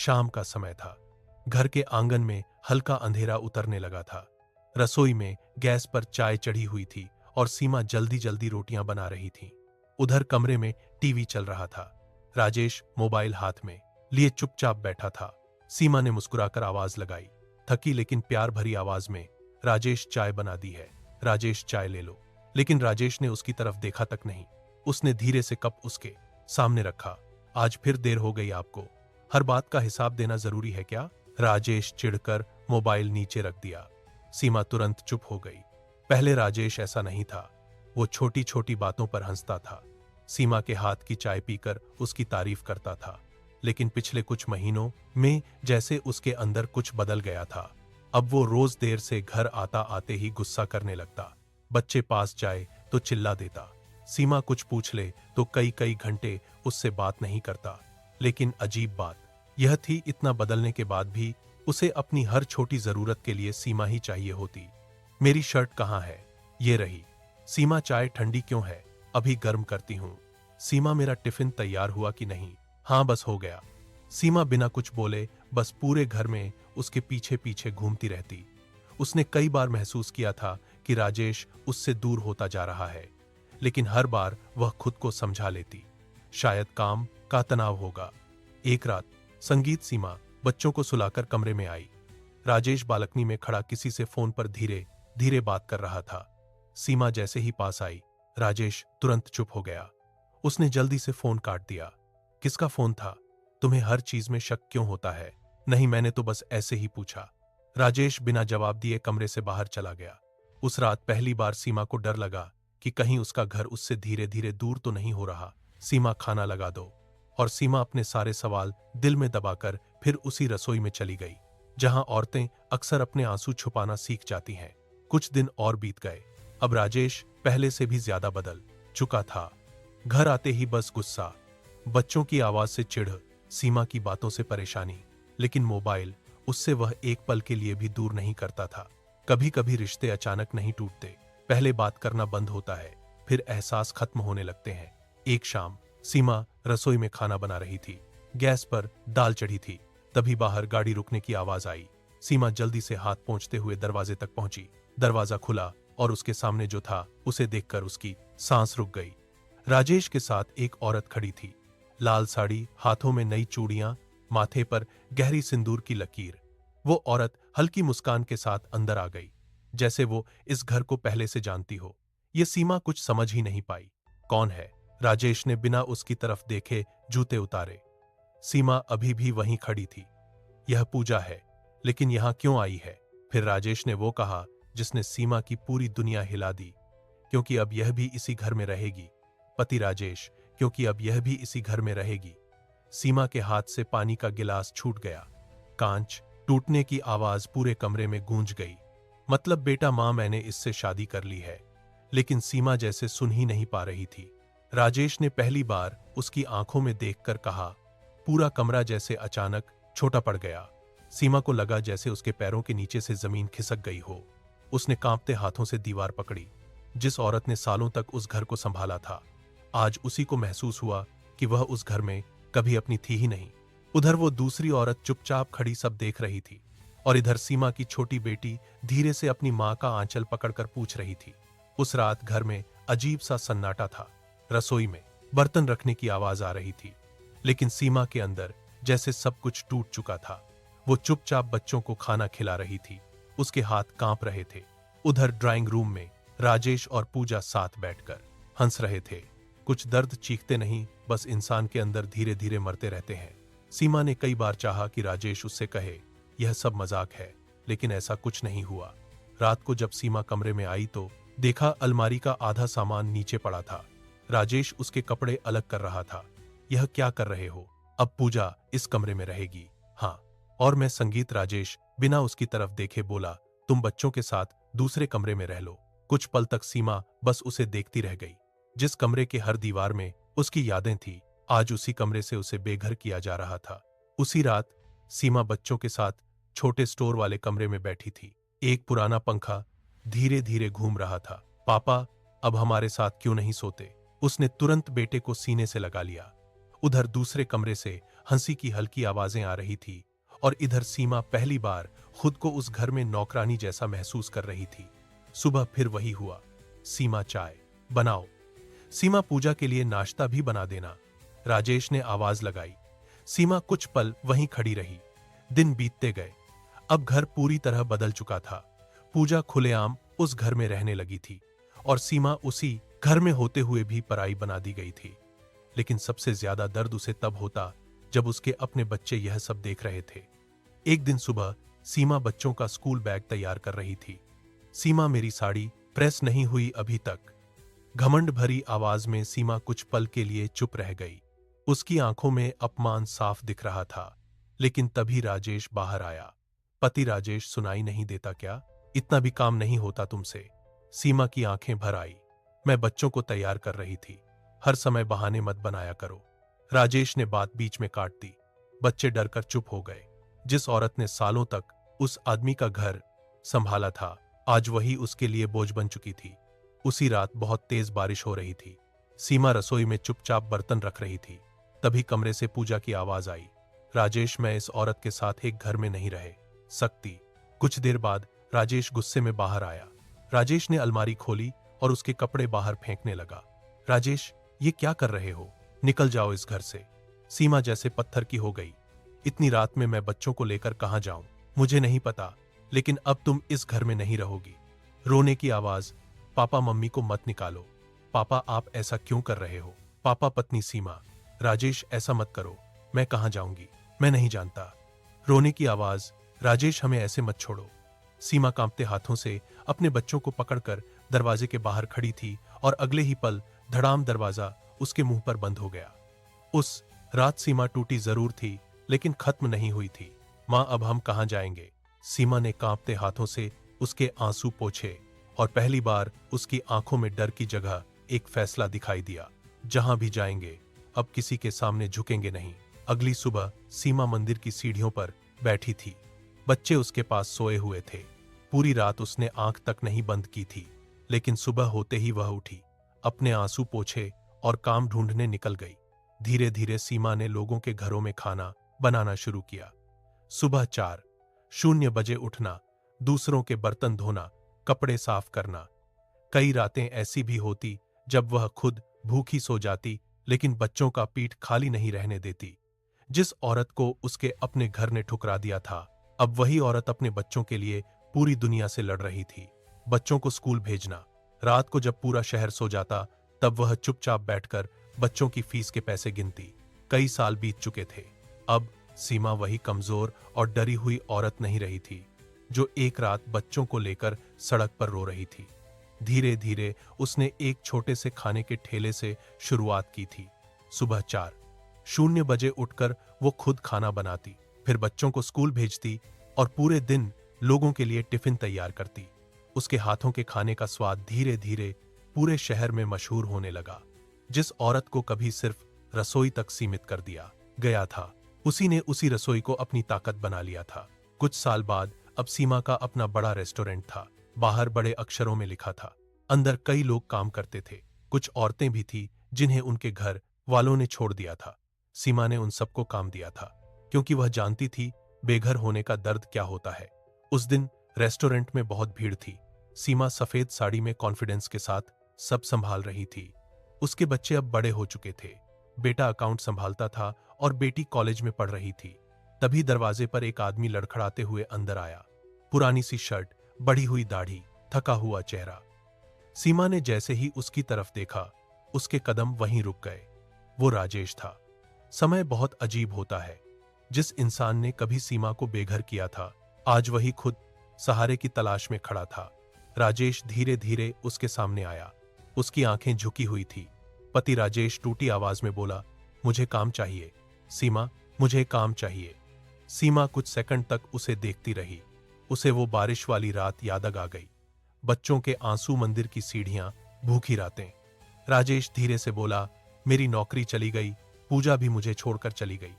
शाम का समय था। घर के आंगन में हल्का अंधेरा उतरने लगा था। रसोई में गैस पर चाय चढ़ी हुई थी और सीमा जल्दी जल्दी रोटियां बना रही थी। उधर कमरे में टीवी चल रहा था। राजेश मोबाइल हाथ में लिए चुपचाप बैठा था। सीमा ने मुस्कुराकर आवाज लगाई, थकी लेकिन प्यार भरी आवाज में, राजेश चाय बना दी है, राजेश चाय ले लो। लेकिन राजेश ने उसकी तरफ देखा तक नहीं। उसने धीरे से कप उसके सामने रखा। आज फिर देर हो गई आपको, हर बात का हिसाब देना जरूरी है क्या? राजेश चिढ़कर मोबाइल नीचे रख दिया। सीमा तुरंत चुप हो गई। पहले राजेश ऐसा नहीं था। वो छोटी छोटी बातों पर हंसता था, सीमा के हाथ की चाय पीकर उसकी तारीफ करता था। लेकिन पिछले कुछ महीनों में जैसे उसके अंदर कुछ बदल गया था। अब वो रोज देर से घर आता आते ही गुस्सा करने लगता। बच्चे पास जाए तो चिल्ला देता। सीमा कुछ पूछ ले तो कई कई घंटे उससे बात नहीं करता। लेकिन अजीब बात यह थी, इतना बदलने के बाद भी उसे अपनी हर छोटी जरूरत के लिए सीमा ही चाहिए होती। मेरी शर्ट कहाँ है? ये रही। सीमा चाय ठंडी क्यों है? अभी गर्म करती हूं। सीमा मेरा टिफिन तैयार हुआ कि नहीं? हाँ बस हो गया। सीमा बिना कुछ बोले बस पूरे घर में उसके पीछे पीछे घूमती रहती। उसने कई बार महसूस किया था कि राजेश उससे दूर होता जा रहा है, लेकिन हर बार वह खुद को समझा लेती, शायद काम का तनाव होगा। एक रात संगीत सीमा बच्चों को सुलाकर कमरे में आई। राजेश बालकनी में खड़ा किसी से फोन पर धीरे धीरे बात कर रहा था। सीमा जैसे ही पास आई, राजेश तुरंत चुप हो गया। उसने जल्दी से फोन काट दिया। किसका फोन था? तुम्हें हर चीज में शक क्यों होता है? नहीं, मैंने तो बस ऐसे ही पूछा। राजेश बिना जवाब दिए कमरे से बाहर चला गया। उस रात पहली बार सीमा को डर लगा कि कहीं उसका घर उससे धीरे धीरे दूर तो नहीं हो रहा। सीमा खाना लगा दो। और सीमा अपने सारे सवाल दिल में दबाकर फिर उसी रसोई में चली गई, जहां औरतें अक्सर अपने आंसू छुपाना सीख जाती हैं। कुछ दिन और बीत गए। अब राजेश पहले से भी ज्यादा बदल चुका था। घर आते ही बस गुस्सा, बच्चों की आवाज से चिढ़, सीमा की बातों से परेशानी। लेकिन मोबाइल उससे वह एक पल के लिए भी दूर नहीं करता था। कभी कभी रिश्ते अचानक नहीं टूटते, पहले बात करना बंद होता है, फिर एहसास खत्म होने लगते हैं। एक शाम सीमा रसोई में खाना बना रही थी। गैस पर दाल चढ़ी थी। तभी बाहर गाड़ी रुकने की आवाज आई। सीमा जल्दी से हाथ पोंछते हुए दरवाजे तक पहुंची। दरवाजा खुला और उसके सामने जो था उसे देखकर उसकी सांस रुक गई। राजेश के साथ एक औरत खड़ी थी। लाल साड़ी, हाथों में नई चूड़ियां, माथे पर गहरी सिंदूर की लकीर। वो औरत हल्की मुस्कान के साथ अंदर आ गई, जैसे वो इस घर को पहले से जानती हो। ये सीमा कुछ समझ ही नहीं पाई। कौन है? राजेश ने बिना उसकी तरफ देखे जूते उतारे। सीमा अभी भी वहीं खड़ी थी। यह पूजा है, लेकिन यहां क्यों आई है? फिर राजेश ने वो कहा जिसने सीमा की पूरी दुनिया हिला दी, क्योंकि अब यह भी इसी घर में रहेगी। पति राजेश, क्योंकि अब यह भी इसी घर में रहेगी। सीमा के हाथ से पानी का गिलास छूट गया। कांच टूटने की आवाज पूरे कमरे में गूंज गई। मतलब बेटा, मां, मैंने इससे शादी कर ली है। लेकिन सीमा जैसे सुन ही नहीं पा रही थी। राजेश ने पहली बार उसकी आंखों में देखकर कहा। पूरा कमरा जैसे अचानक छोटा पड़ गया। सीमा को लगा जैसे उसके पैरों के नीचे से जमीन खिसक गई हो। उसने कांपते हाथों से दीवार पकड़ी। जिस औरत ने सालों तक उस घर को संभाला था, आज उसी को महसूस हुआ कि वह उस घर में कभी अपनी थी ही नहीं। उधर वो दूसरी औरत चुपचाप खड़ी सब देख रही थी, और इधर सीमा की छोटी बेटी धीरे से अपनी मां का आंचल पकड़कर पूछ रही थी। उस रात घर में अजीब सा सन्नाटा था। रसोई में बर्तन रखने की आवाज आ रही थी, लेकिन सीमा के अंदर जैसे सब कुछ टूट चुका था। वो चुपचाप बच्चों को खाना खिला रही थी। उसके हाथ कांप रहे थे। उधर ड्राइंग रूम में राजेश और पूजा साथ बैठकर हंस रहे थे। कुछ दर्द चीखते नहीं, बस इंसान के अंदर धीरे धीरे मरते रहते हैं। सीमा ने कई बार चाहा कि राजेश उससे कहे यह सब मजाक है, लेकिन ऐसा कुछ नहीं हुआ। रात को जब सीमा कमरे में आई तो देखा अलमारी का आधा सामान नीचे पड़ा था। राजेश उसके कपड़े अलग कर रहा था। यह क्या कर रहे हो? अब पूजा इस कमरे में रहेगी। हाँ, और मैं संगीत। राजेश बिना उसकी तरफ देखे बोला, तुम बच्चों के साथ दूसरे कमरे में रह लो। कुछ पल तक सीमा बस उसे देखती रह गई। जिस कमरे के हर दीवार में उसकी यादें थी, आज उसी कमरे से उसे बेघर किया जा रहा था। उसी रात सीमा बच्चों के साथ छोटे स्टोर वाले कमरे में बैठी थी। एक पुराना पंखा धीरे धीरे घूम रहा था। पापा, अब हमारे साथ क्यों नहीं सोते? उसने तुरंत बेटे को सीने से लगा लिया। उधर दूसरे कमरे से हंसी की हल्की आवाजें आ रही थी और इधर सीमा पहली बार खुद को उस घर में नौकरानी जैसा महसूस कर रही थी। सुबह फिर वही हुआ। सीमा चाय बनाओ, सीमा पूजा के लिए नाश्ता भी बना देना, राजेश ने आवाज लगाई। सीमा कुछ पल वहीं खड़ी रही। दिन बीतते गए। अब घर पूरी तरह बदल चुका था। पूजा खुलेआम उस घर में रहने लगी थी और सीमा उसी घर में होते हुए भी पराई बना दी गई थी। लेकिन सबसे ज्यादा दर्द उसे तब होता जब उसके अपने बच्चे यह सब देख रहे थे। एक दिन सुबह सीमा बच्चों का स्कूल बैग तैयार कर रही थी। सीमा, मेरी साड़ी प्रेस नहीं हुई अभी तक। घमंड भरी आवाज में सीमा कुछ पल के लिए चुप रह गई। उसकी आंखों में अपमान साफ दिख रहा था। लेकिन तभी राजेश बाहर आया। पति राजेश, सुनाई नहीं देता क्या? इतना भी काम नहीं होता तुमसे? सीमा की आंखें भर आई। मैं बच्चों को तैयार कर रही थी, हर समय बहाने मत बनाया करो। राजेश ने बात बीच में काट दी। बच्चे डरकर चुप हो गए। जिस औरत ने सालों तक उस आदमी का घर संभाला था, आज वही उसके लिए बोझ बन चुकी थी। उसी रात बहुत तेज बारिश हो रही थी। सीमा रसोई में चुपचाप बर्तन रख रही थी। तभी कमरे से पूजा की आवाज आई। राजेश, मैं इस औरत के साथ एक घर में नहीं रह सकती। कुछ देर बाद राजेश गुस्से में बाहर आया। राजेश ने अलमारी खोली और उसके कपड़े बाहर फेंकने लगा। राजेश, ये क्या कर रहे हो? निकल जाओ इस घर से। सीमा जैसे पत्थर की हो गई। इतनी रात में मैं बच्चों को लेकर कहां जाऊं? मुझे नहीं पता, लेकिन अब तुम इस घर में नहीं रहोगी। रोने की आवाज। पापा, मम्मी को मत निकालो। पापा, आप ऐसा क्यों कर रहे हो? पापा, पत्नी सीमा। राजेश, ऐसा मत करो। मैं कहां जाऊंगी? मैं नहीं जानता। रोने की आवाज। राजेश, हमें ऐसे मत छोड़ो। सीमा कांपते हाथों से अपने बच्चों को पकड़कर दरवाजे के बाहर खड़ी थी और अगले ही पल धड़ाम दरवाजा उसके मुंह पर बंद हो गया। उस रात सीमा टूटी जरूर थी, लेकिन खत्म नहीं हुई थी। मां, अब हम कहां जाएंगे? सीमा ने कांपते हाथों से उसके आंसू पोंछे और पहली बार उसकी आंखों में डर की जगह एक फैसला दिखाई दिया। जहां भी जाएंगे, अब किसी के सामने झुकेंगे नहीं। अगली सुबह सीमा मंदिर की सीढ़ियों पर बैठी थी। बच्चे उसके पास सोए हुए थे। पूरी रात उसने आंख तक नहीं बंद की थी, लेकिन सुबह होते ही वह उठी, अपने आंसू पोंछे और काम ढूंढने निकल गई। धीरे धीरे सीमा ने लोगों के घरों में खाना बनाना शुरू किया। सुबह 4:00 उठना, दूसरों के बर्तन धोना, कपड़े साफ करना। कई रातें ऐसी भी होती जब वह खुद भूखी सो जाती, लेकिन बच्चों का पीठ खाली नहीं रहने देती। जिस औरत को उसके अपने घर ने ठुकरा दिया था, अब वही औरत अपने बच्चों के लिए पूरी दुनिया से लड़ रही थी। बच्चों को स्कूल भेजना। रात को जब पूरा शहर सो जाता, तब वह चुपचाप बैठकर बच्चों की फीस के पैसे गिनती। कई साल बीत चुके थे। अब सीमा वही कमजोर और डरी हुई औरत नहीं रही थी, जो एक रात बच्चों को लेकर सड़क पर रो रही थी। धीरे धीरे उसने एक छोटे से खाने के ठेले से शुरुआत की थी। सुबह 4:00 उठकर वो खुद खाना बनाती, फिर बच्चों को स्कूल भेजती और पूरे दिन लोगों के लिए टिफिन तैयार करती। उसके हाथों के खाने का स्वाद धीरे धीरे पूरे शहर में मशहूर होने लगा। जिस औरत को कभी सिर्फ रसोई तक सीमित कर दिया गया था, उसी ने उसी रसोई को अपनी ताकत बना लिया था। कुछ साल बाद अब सीमा का अपना बड़ा रेस्टोरेंट था। बाहर बड़े अक्षरों में लिखा था। अंदर कई लोग काम करते थे। कुछ औरतें भी थी जिन्हें उनके घर वालों ने छोड़ दिया था। सीमा ने उन सबको काम दिया था, क्योंकि वह जानती थी बेघर होने का दर्द क्या होता है। उस दिन रेस्टोरेंट में बहुत भीड़ थी। सीमा सफेद साड़ी में कॉन्फिडेंस के साथ सब संभाल रही थी। उसके बच्चे अब बड़े हो चुके थे। बेटा अकाउंट संभालता था और बेटी कॉलेज में पढ़ रही थी। तभी दरवाजे पर एक आदमी लड़खड़ाते हुए अंदर आया। पुरानी सी शर्ट, बढ़ी हुई दाढ़ी, थका हुआ चेहरा। सीमा ने जैसे ही उसकी तरफ देखा, उसके कदम वहीं रुक गए। वो राजेश था। समय बहुत अजीब होता है। जिस इंसान ने कभी सीमा को बेघर किया था, आज वही खुद सहारे की तलाश में खड़ा था। राजेश धीरे धीरे उसके सामने आया। उसकी आंखें झुकी हुई थी। पति राजेश टूटी आवाज में बोला, मुझे काम चाहिए सीमा, मुझे काम चाहिए। सीमा कुछ सेकंड तक उसे देखती रही। उसे वो बारिश वाली रात याद आ गई। बच्चों के आंसू, मंदिर की सीढ़ियां, भूखी रातें। राजेश धीरे से बोला, मेरी नौकरी चली गई, पूजा भी मुझे छोड़कर चली गई।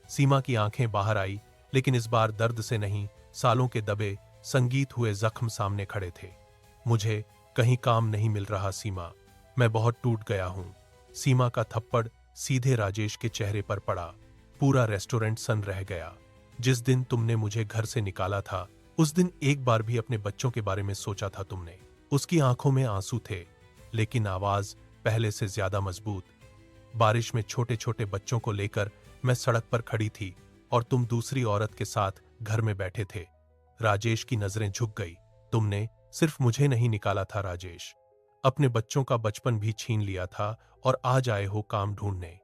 सीमा की आंखें बाहर आई, लेकिन इस बार दर्द से नहीं, सालों के दबे संगीत हुए जख्म सामने खड़े थे। मुझे कहीं काम नहीं मिल रहा सीमा, मैं बहुत टूट गया हूं। सीमा का थप्पड़ सीधे राजेश के चेहरे पर पड़ा। पूरा रेस्टोरेंट सन रह गया। जिस दिन तुमने मुझे घर से निकाला था, उस दिन एक बार भी अपने बच्चों के बारे में सोचा था तुमने? उसकी आंखों में आंसू थे, लेकिन आवाज पहले से ज्यादा मजबूत। बारिश में छोटे छोटे बच्चों को लेकर मैं सड़क पर खड़ी थी और तुम दूसरी औरत के साथ घर में बैठे थे। राजेश की नजरें झुक गई। तुमने सिर्फ मुझे नहीं निकाला था राजेश, अपने बच्चों का बचपन भी छीन लिया था और आज आए हो काम ढूंढने।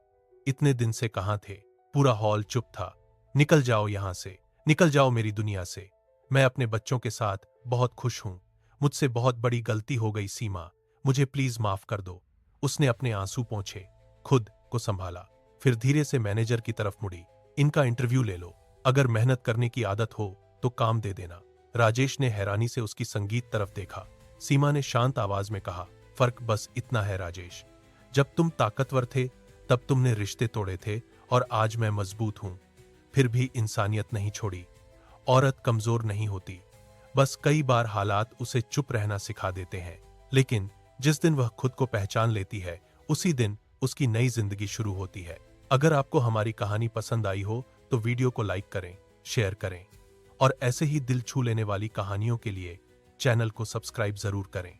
इतने दिन से कहां थे? पूरा हॉल चुप था। निकल जाओ यहां से, निकल जाओ मेरी दुनिया से। मैं अपने बच्चों के साथ बहुत खुश हूं। मुझसे बहुत बड़ी गलती हो गई सीमा, मुझे प्लीज माफ कर दो। उसने अपने आंसू पोंछे, खुद को संभाला, फिर धीरे से मैनेजर की तरफ मुड़ी। इनका इंटरव्यू ले लो, अगर मेहनत करने की आदत हो तो काम दे देना। राजेश ने हैरानी से उसकी संगीत तरफ देखा। सीमा ने शांत आवाज में कहा, फर्क बस इतना है राजेश, जब तुम ताकतवर थे तब तुमने रिश्ते तोड़े थे और आज मैं मजबूत हूं, फिर भी इंसानियत नहीं छोड़ी। औरत कमजोर नहीं होती, बस कई बार हालात उसे चुप रहना सिखा देते हैं। लेकिन जिस दिन वह खुद को पहचान लेती है, उसी दिन उसकी नई जिंदगी शुरू होती है। अगर आपको हमारी कहानी पसंद आई हो तो वीडियो को लाइक करें, शेयर करें और ऐसे ही दिल छू लेने वाली कहानियों के लिए चैनल को सब्सक्राइब जरूर करें।